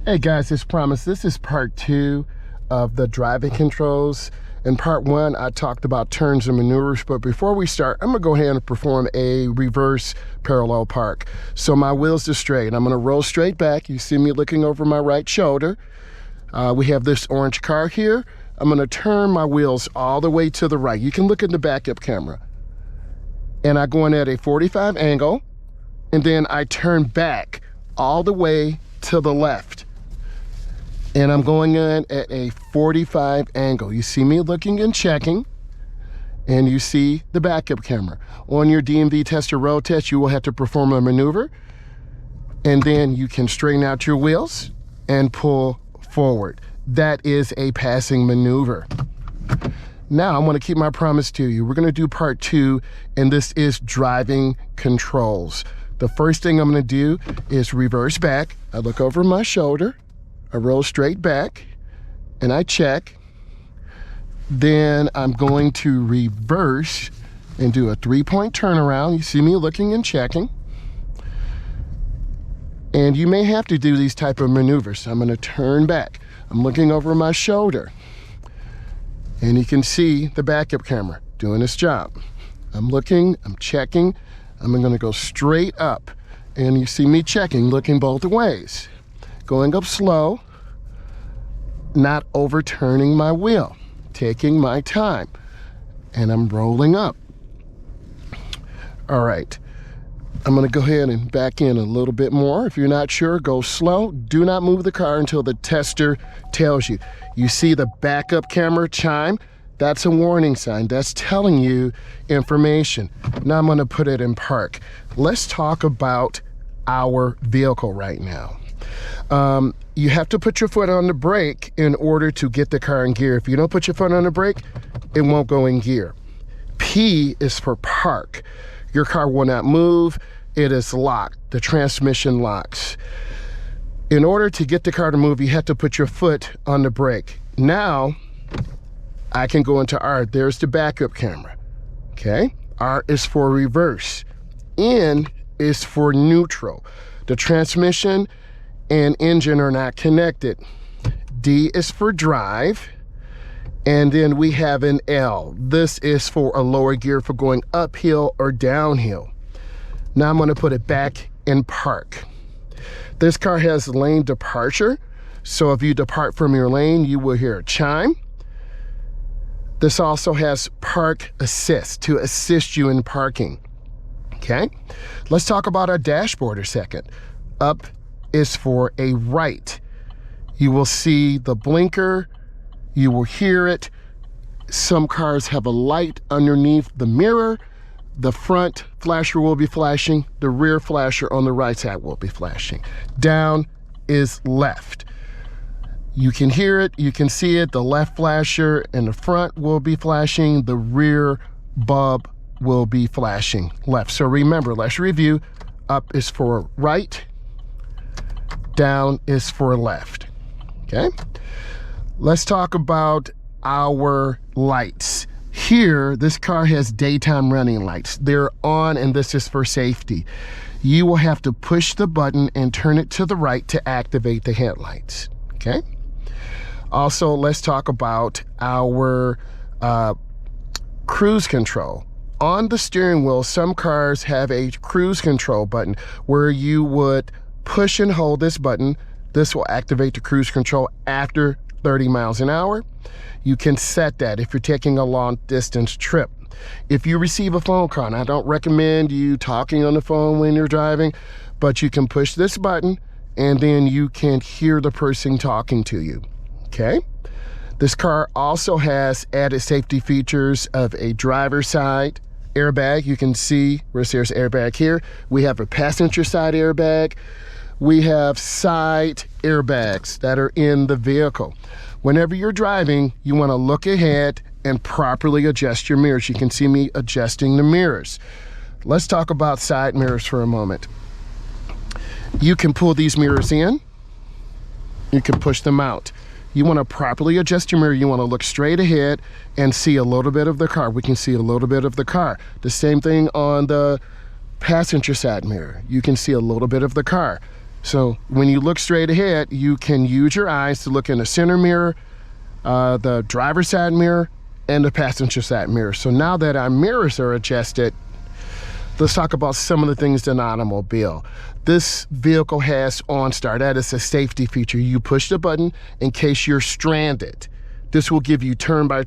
Hey guys, as promised, this is part 2 of the driving controls. In part 1, I talked about turns and maneuvers, but before we start, I'm gonna go ahead and perform a reverse parallel park. So my wheels are straight. I'm gonna roll straight back. You see me looking over my right shoulder. We have this orange car here. I'm gonna turn my wheels all the way to the right. You can look in the backup camera. And I go in at a 45 angle, and then I turn back all the way to the left. And I'm going in at a 45 angle. You see me looking and checking, and you see the backup camera. On your DMV test or road test, you will have to perform a maneuver, and then you can straighten out your wheels and pull forward. That is a passing maneuver. Now, I'm gonna keep my promise to you. We're gonna do part 2, and this is driving controls. The first thing I'm gonna do is reverse back. I look over my shoulder. I roll straight back and I check. Then I'm going to reverse and do a 3-point turnaround. You see me looking and checking. And you may have to do these type of maneuvers. I'm gonna turn back. I'm looking over my shoulder. And you can see the backup camera doing its job. I'm looking, I'm checking. I'm gonna go straight up. And you see me checking, looking both ways. Going up slow, not overturning my wheel, taking my time, and I'm rolling up. All right, I'm gonna go ahead and back in a little bit more. If you're not sure, go slow. Do not move the car until the tester tells you. You see the backup camera chime? That's a warning sign. That's telling you information. Now I'm gonna put it in park. Let's talk about our vehicle right now. You have to put your foot on the brake in order to get the car in gear. If you don't put your foot on the brake, it won't go in gear. P is for park. Your car will not move. It is locked. The transmission locks. In order to get the car to move, you have to put your foot on the brake. Now, I can go into R. There's the backup camera. Okay? R is for reverse. N is for neutral. The transmission and engine are not connected. D is for drive. And then we have an L. This is for a lower gear for going uphill or downhill. Now I'm gonna put it back in park. This car has lane departure. So if you depart from your lane, you will hear a chime. This also has park assist to assist you in parking. Okay, let's talk about our dashboard a second. Up is for a right. You will see the blinker, you will hear it. Some cars have a light underneath the mirror. The front flasher will be flashing, the rear flasher on the right side will be flashing. Down is left. You can hear it, you can see it. The left flasher in the front will be flashing, the rear bulb will be flashing left. So remember, let's review. Up is for right, down is for left. Okay, let's talk about our lights. Here, this car has daytime running lights. They're on, and this is for safety. You will have to push the button and turn it to the right to activate the headlights. Okay, also let's talk about our cruise control. On the steering wheel, some cars have a cruise control button where you would push and hold this button. This will activate the cruise control after 30 miles an hour. You can set that if you're taking a long distance trip. If you receive a phone call, and I don't recommend you talking on the phone when you're driving, but you can push this button and then you can hear the person talking to you. Okay? This car also has added safety features of a driver's side airbag. You can see where it says airbag here. We have a passenger side airbag. We have side airbags that are in the vehicle. Whenever you're driving, you want to look ahead and properly adjust your mirrors. You can see me adjusting the mirrors. Let's talk about side mirrors for a moment. You can pull these mirrors in. You can push them out. You want to properly adjust your mirror. You want to look straight ahead and see a little bit of the car. We can see a little bit of the car. The same thing on the passenger side mirror. You can see a little bit of the car. So when you look straight ahead, you can use your eyes to look in the center mirror, the driver's side mirror, and the passenger side mirror. So now that our mirrors are adjusted, let's talk about some of the things in the automobile. This vehicle has OnStar. That is a safety feature. You push the button in case you're stranded. This will give you turn by